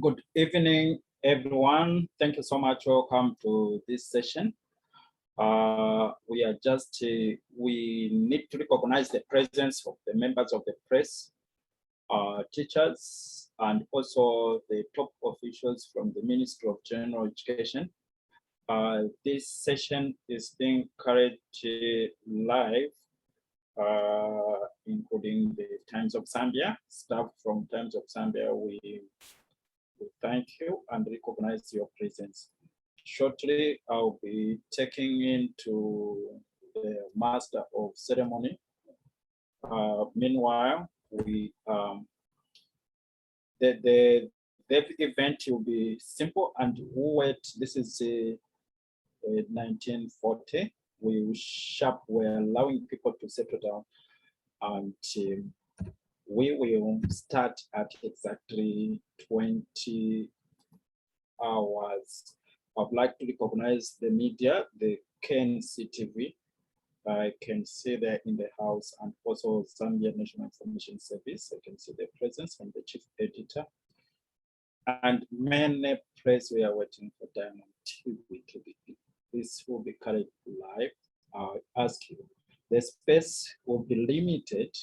Good evening, everyone. Thank you so much. Welcome to this session. We need to recognize the presence of the members of the press, teachers, and also the top officials from the Ministry of General Education. This session is being carried live, including the Times of Zambia. Staff from Times of Zambia, we thank you and recognize your presence. Shortly, I'll be taking into the Master of Ceremony. Meanwhile, the event will be simple and wet. This is 1940. We're allowing people to settle down, and we will start at exactly 20 hours. I'd like to recognize the media, the KNCTV. I can see there in the house, and also Zambia National Information Service. I can see the presence and the chief editor. And many press, we are waiting for Diamond TV. This will be carried live. I'll ask you, the space will be limited.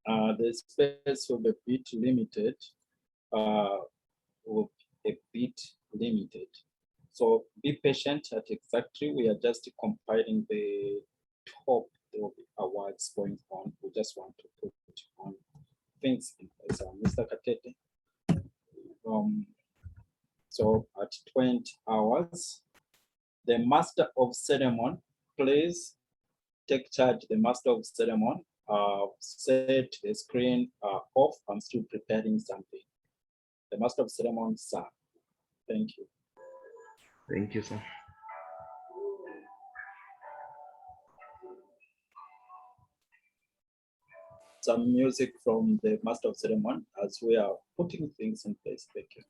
The space will be a bit limited. So be patient at exactly, we are just compiling the top, there will be awards going on. We just want to put on things in place. Mr. Katete. So at 20 hours, the Master of Ceremony, please take charge. The Master of Ceremony, set the screen off. I'm still preparing something. The Master of Ceremony, sir. Thank you. Thank you, sir. Some music from the Master of Ceremony as we are putting things in place. Thank you.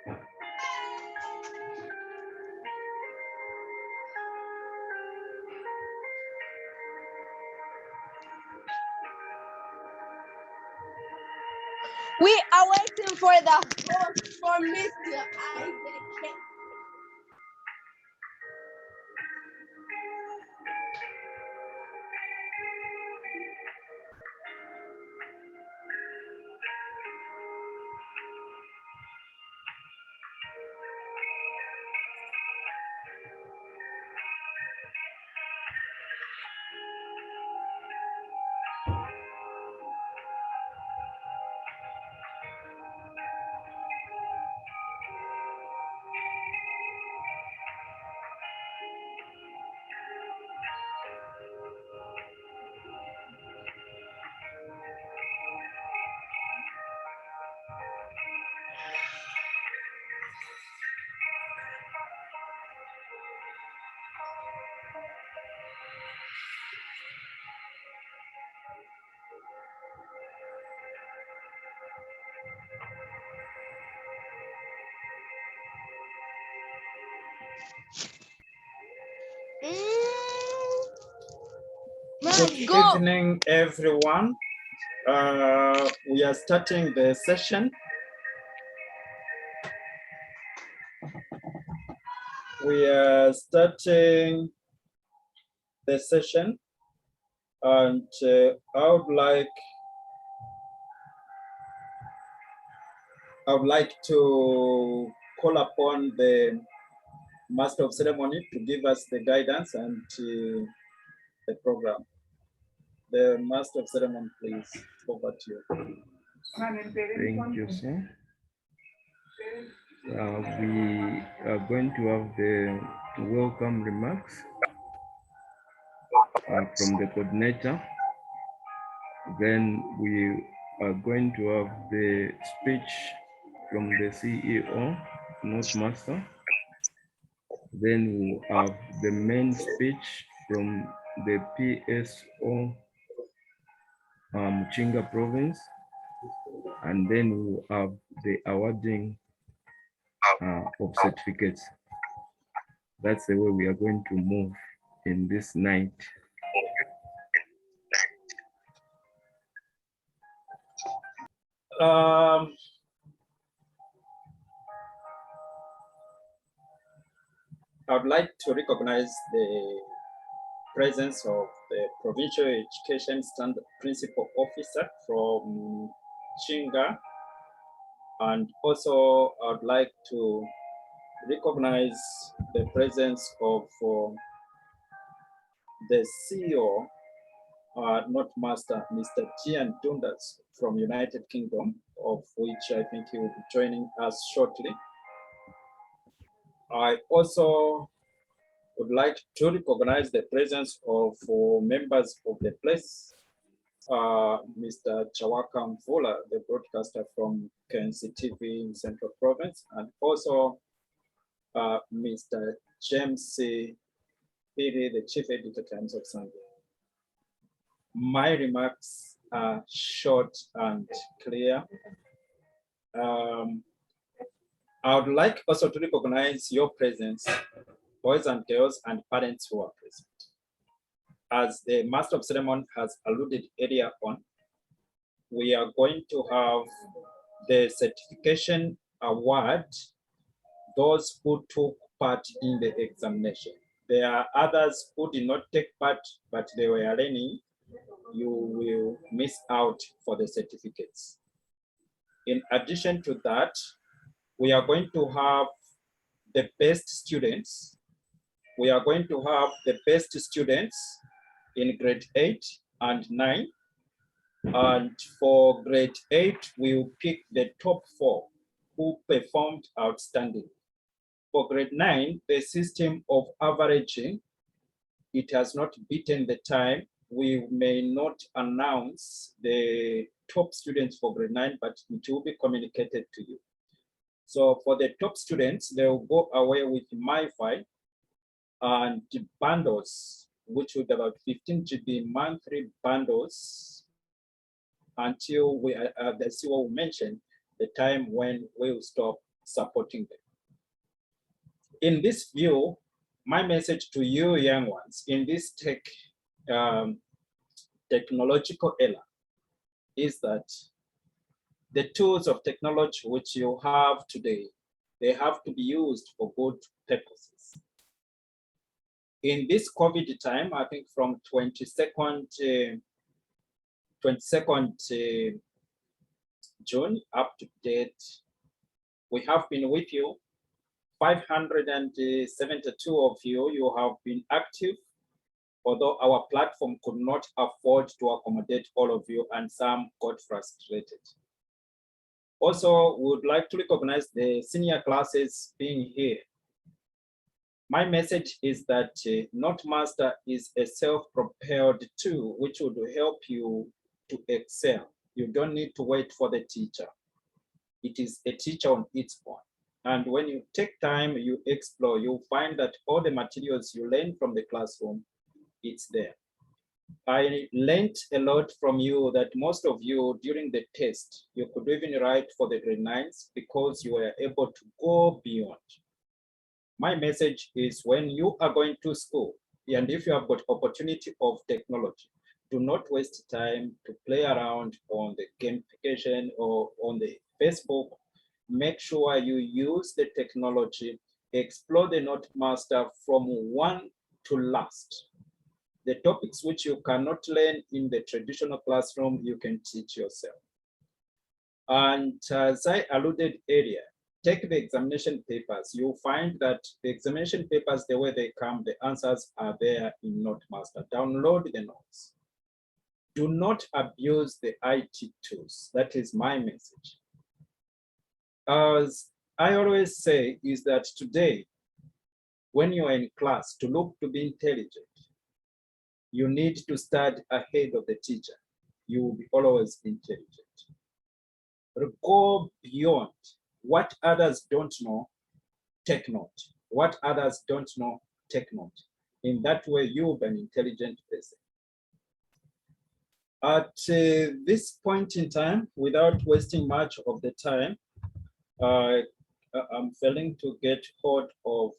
We are waiting for the host for Mr. Isaac. Good evening, everyone. We are starting the session. We are starting the session, and I would like to call upon the Master of Ceremony to give us the guidance and the program. The Master of Ceremony, please, over to you. Thank you, sir. We are going to have the welcome remarks from the coordinator. Then we are going to have the speech from the CEO, NotesMaster. Then we'll have the main speech from the PSO Chinga province. And then we'll have the awarding of certificates. That's the way we are going to move in this night. I would like to recognize the presence of the Provincial Education Standard Principal Officer from Chinga. And also I would like to recognize the presence of the CEO, NotesMaster, Mr. Gian Dundas from United Kingdom, of which I think he will be joining us shortly. I also would like to recognize the presence of members of the place, Mr. Chawaka Mvula, the broadcaster from KNC TV in Central Province, and also Mr. James C. Piri, the Chief Editor, Times of Zambia. My remarks are short and clear. I would like also to recognize your presence, boys and girls and parents who are present. As the Master of Ceremony has alluded earlier on, we are going to have the certification award, those who took part in the examination. There are others who did not take part, but they were learning. You will miss out for the certificates. In addition to that, we are going to have the best students. We are going to have the best students in grade 8 and 9. And for grade 8, we will pick the top 4 who performed outstanding. For grade 9, the system of averaging, it has not beaten the time. We may not announce the top students for grade 9, but it will be communicated to you. So for the top students, they will go away with MiFi and bundles, which would be about 15 GB monthly bundles until we, the CEO will mention the time when we will stop supporting them. In this view, my message to you young ones in this technological era is that the tools of technology which you have today, they have to be used for good purposes. In this COVID time, I think from 22nd June up to date, we have been with you. 572 of you have been active, although our platform could not afford to accommodate all of you and some got frustrated. Also, we would like to recognize the senior classes being here. My message is that NotesMaster is a self-propelled tool which would help you to excel. You don't need to wait for the teacher. It is a teacher on its own. And when you take time, you explore, you'll find that all the materials you learn from the classroom, it's there. I learned a lot from you that most of you during the test, you could even write for the grade 9s because you were able to go beyond. My message is when you are going to school, and if you have got opportunity of technology, do not waste time to play around on the gamification or on the Facebook. Make sure you use the technology, explore the NotesMaster from one to last. The topics which you cannot learn in the traditional classroom, you can teach yourself. And as I alluded earlier, take the examination papers. You'll find that the examination papers, the way they come, the answers are there in NotesMaster. Download the notes. Do not abuse the IT tools. That is my message. As I always say, is that today, when you are in class, to look to be intelligent, you need to start ahead of the teacher. You will be always intelligent. Go beyond what others don't know, take note. What others don't know, take note. In that way, you'll be an intelligent person. At this point in time, without wasting much of the time, I'm failing to get hold of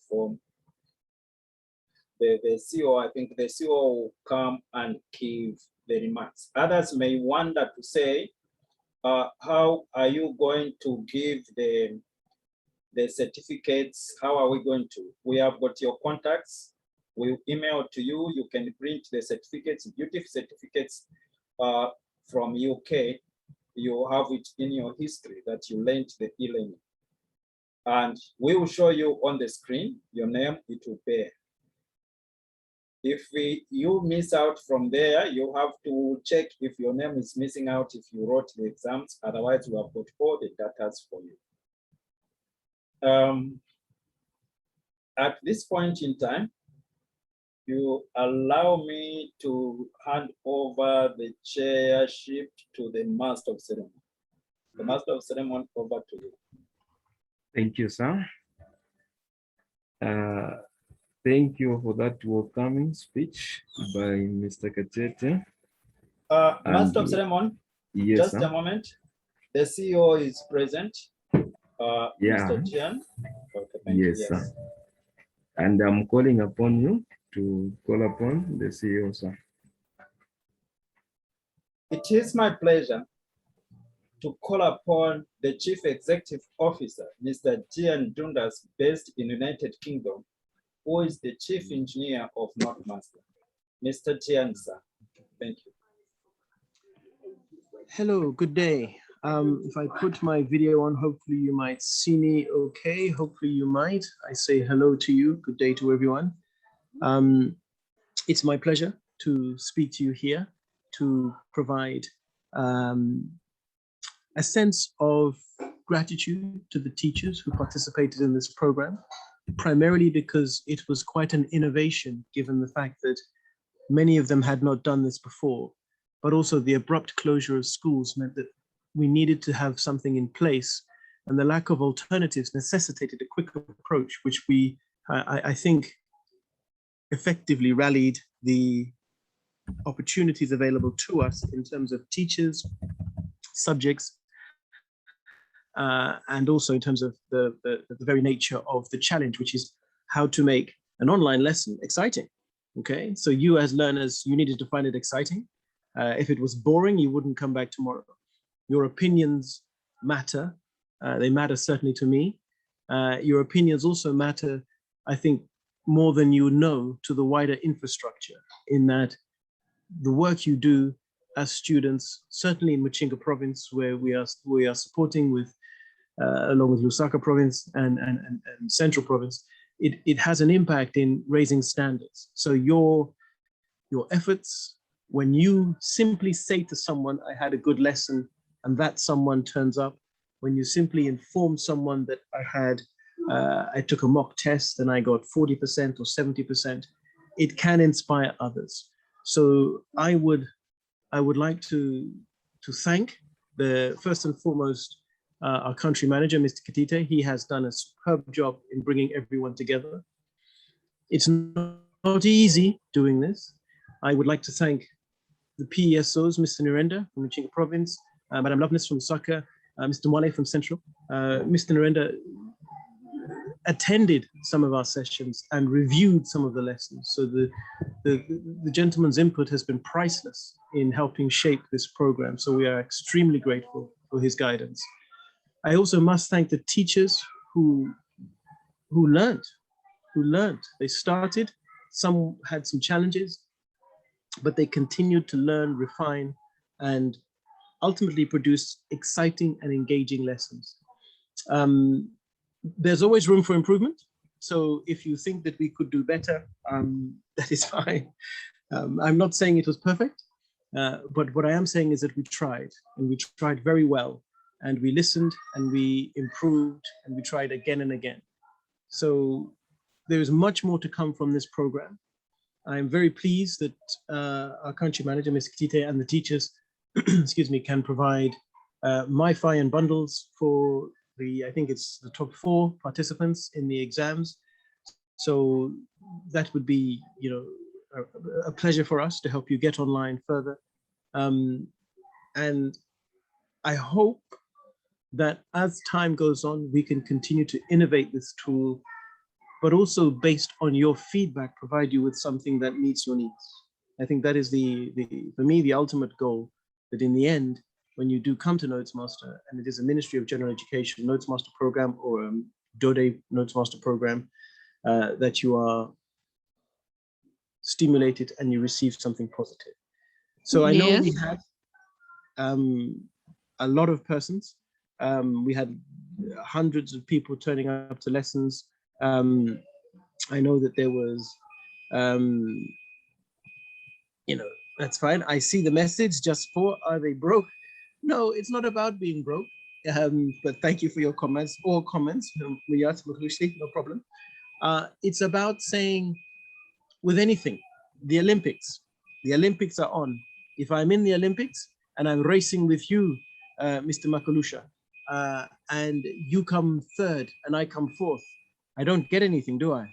the CEO. I think the CEO will come and give the remarks. Others may wonder to say, how are you going to give the certificates? How are we going to? We have got your contacts. We'll email to you. You can print the certificates, beautiful certificates from UK. You have it in your history that you learned the e-learning. And we will show you on the screen your name, it will bear. If you miss out from there, you have to check if your name is missing out if you wrote the exams. Otherwise, we have got all the data for you. At this point in time, you allow me to hand over the chairship to the Master of Ceremony. The Master of Ceremony, over to you. Thank you, sir. Thank you for that welcoming speech by Mr. Kachete. Master of Ceremony, yes, just sir. a moment. The CEO is present. Yeah. Mr. Jian. Okay, thank Yes, you. Yes, sir. And I'm calling upon you to call upon the CEO, sir. It is my pleasure to call upon the Chief Executive Officer, Mr. Jian Dundas, based in United Kingdom, who is the Chief Engineer of NotesMaster. Mr. Jian, sir, thank you. Hello, good day. If I put my video on, hopefully you might see me okay. Hopefully you might. I say hello to you. Good day to everyone. It's my pleasure to speak to you here to provide a sense of gratitude to the teachers who participated in this program, primarily because it was quite an innovation, given the fact that many of them had not done this before, but also the abrupt closure of schools meant that we needed to have something in place, and the lack of alternatives necessitated a quick approach, which I think effectively rallied the opportunities available to us in terms of teachers, subjects, and also in terms of the very nature of the challenge, which is how to make an online lesson exciting. Okay, so you as learners, you needed to find it exciting. If it was boring, you wouldn't come back tomorrow. Your opinions matter. They matter certainly to me. Your opinions also matter, I think, more than you know, to the wider infrastructure, in that the work you do as students, certainly in Machinga province, where we are supporting with, along with Lusaka province and Central province, it has an impact in raising standards. So your efforts, when you simply say to someone, I had a good lesson, and that someone turns up, when you simply inform someone that I took a mock test and I got 40% or 70%, it can inspire others. So I would like to thank first and foremost our country manager, Mr. Katite. He has done a superb job in bringing everyone together. It's not easy doing this. I would like to thank the PESOs, Mr. Nurenda from Machinga province, Madam Loveness from Lusaka, Mr. Mwale from Central. Mr. Nurenda attended some of our sessions and reviewed some of the lessons. So the gentleman's input has been priceless in helping shape this program. So we are extremely grateful for his guidance. I also must thank the teachers who learned. They started, some had some challenges, but they continued to learn, refine, and ultimately produce exciting and engaging lessons. There's always room for improvement. So if you think that we could do better, that is fine. I'm not saying it was perfect, but what I am saying is that we tried, and we tried very well, and we listened, and we improved, and we tried again and again. So there is much more to come from this program. I'm very pleased that our country manager, Ms. Kitite, and the teachers, excuse me, can provide MiFi and bundles for I think it's the top 4 participants in the exams. So that would be, a pleasure for us to help you get online further. And I hope that as time goes on, we can continue to innovate this tool, but also based on your feedback, provide you with something that meets your needs. I think that is for me, the ultimate goal, that in the end, when you do come to NotesMaster, and it is a Ministry of General Education NotesMaster program or DODE NotesMaster program, that you are stimulated and you receive something positive. So I know we had a lot of persons. We had hundreds of people turning up to lessons. I know that there was, that's fine. I see the message, just for, are they broke? No, it's not about being broke. But thank you for your comments, all comments. No problem. It's about saying, with anything, the Olympics are on. If I'm in the Olympics and I'm racing with you, Mr. Makalusha, and you come third and I come fourth, I don't get anything, do I?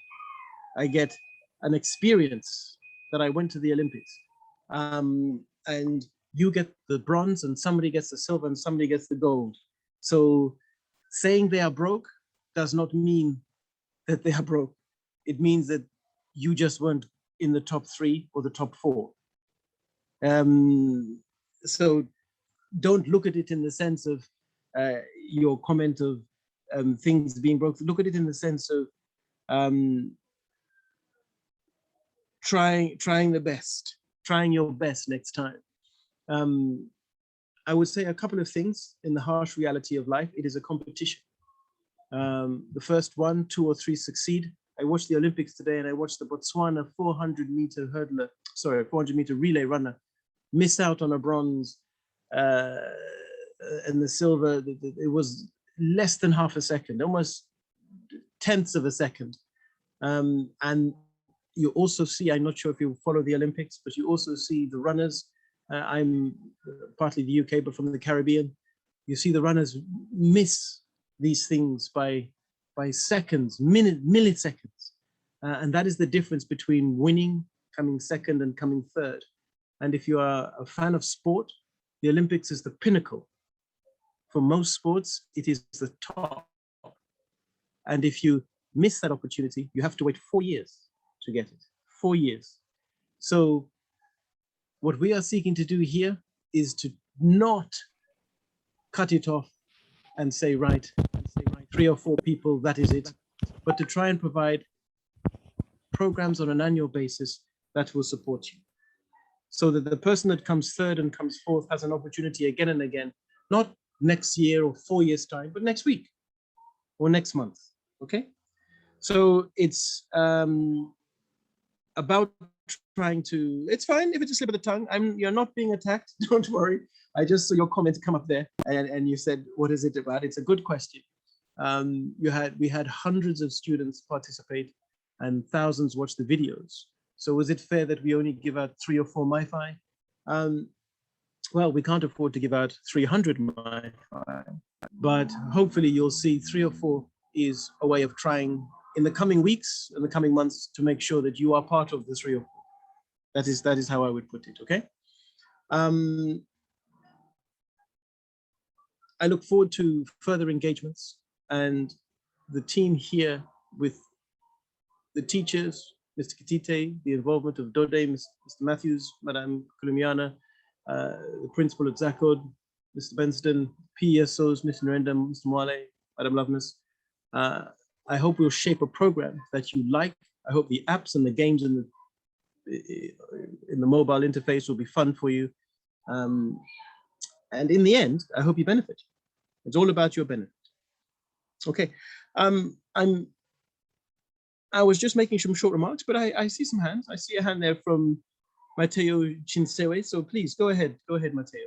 I get an experience that I went to the Olympics. And you get the bronze, and somebody gets the silver, and somebody gets the gold. So saying they are broke does not mean that they are broke. It means that you just weren't in the top 3 or the top 4. So don't look at it in the sense of your comment of things being broke. Look at it in the sense of trying the best, trying your best next time. I would say a couple of things in the harsh reality of life. It is a competition. The first 1, 2, or 3 succeed. I watched the Olympics today, and I watched the Botswana 400-meter relay runner miss out on a bronze and the silver. It was less than half a second, almost tenths of a second. And you also see, I'm not sure if you follow the Olympics, but you also see the runners. I'm partly the UK, but from the Caribbean. You see the runners miss these things by seconds, milliseconds. And that is the difference between winning, coming second, and coming third. And if you are a fan of sport, the Olympics is the pinnacle for most sports, it is the top. And if you miss that opportunity, you have to wait 4 years to get it. 4 years. So what we are seeking to do here is to not cut it off and say, right, 3 or 4 people, that is it, but to try and provide programs on an annual basis that will support you, so that the person that comes third and comes fourth has an opportunity again and again, not next year or 4 years time, but next week or next month. Okay, so it's about trying to, it's fine if it's a slip of the tongue. You're not being attacked, don't worry. I just saw your comment come up there, and you said, what is it about? It's a good question. We had hundreds of students participate and thousands watch the videos. So was it fair that we only give out 3 or 4 MiFi? Well, we can't afford to give out 300 MiFi, but hopefully you'll see 3 or 4 is a way of trying in the coming weeks and the coming months to make sure that you are part of the 3 or 4. That is how I would put it, okay? I look forward to further engagements, and the team here with the teachers, Mr. Kitite, the involvement of Dode, Mr. Matthews, Madame Kulumiana, the principal at ZACOD, Mr. Benston, PESOs, Mr. Narendam, Mr. Mwale, Madame Loveness. I hope we'll shape a program that you like. I hope the apps and the games in the mobile interface will be fun for you. And in the end, I hope you benefit. It's all about your benefit. Okay, I was just making some short remarks, but I see some hands. I see a hand there from Mateo Chinsewe. So please go ahead, Mateo.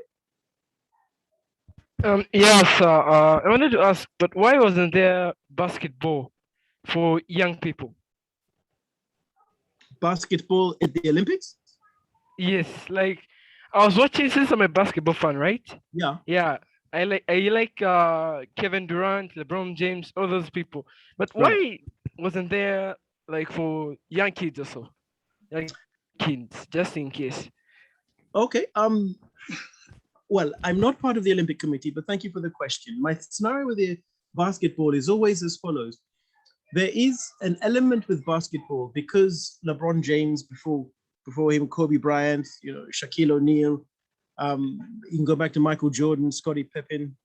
Yes, I wanted to ask, but why wasn't there basketball for young people? Basketball at the Olympics? Yes, like I was watching, since I'm a basketball fan, right? Yeah. Yeah, I like Kevin Durant, LeBron James, all those people. But why Right. wasn't there like for young kids also? Young kids, just in case. Okay. Well, I'm not part of the Olympic Committee, but thank you for the question. My scenario with the basketball is always as follows. There is an element with basketball because LeBron James, before him, Kobe Bryant, Shaquille O'Neal, you can go back to Michael Jordan, Scottie Pippen.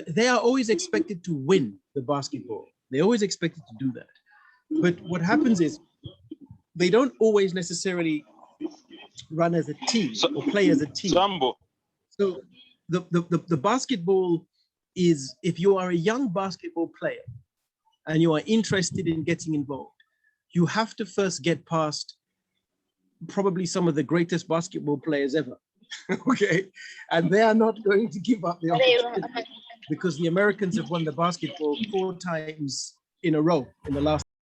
They are always expected to win the basketball. They're always expected to do that. But what happens is they don't always necessarily run as a team or play as a team. So the basketball is, if you are a young basketball player and you are interested in getting involved, you have to first get past probably some of the greatest basketball players ever. Okay, and they are not going to give up the opportunity because the Americans have won the basketball 4 times in a row in the last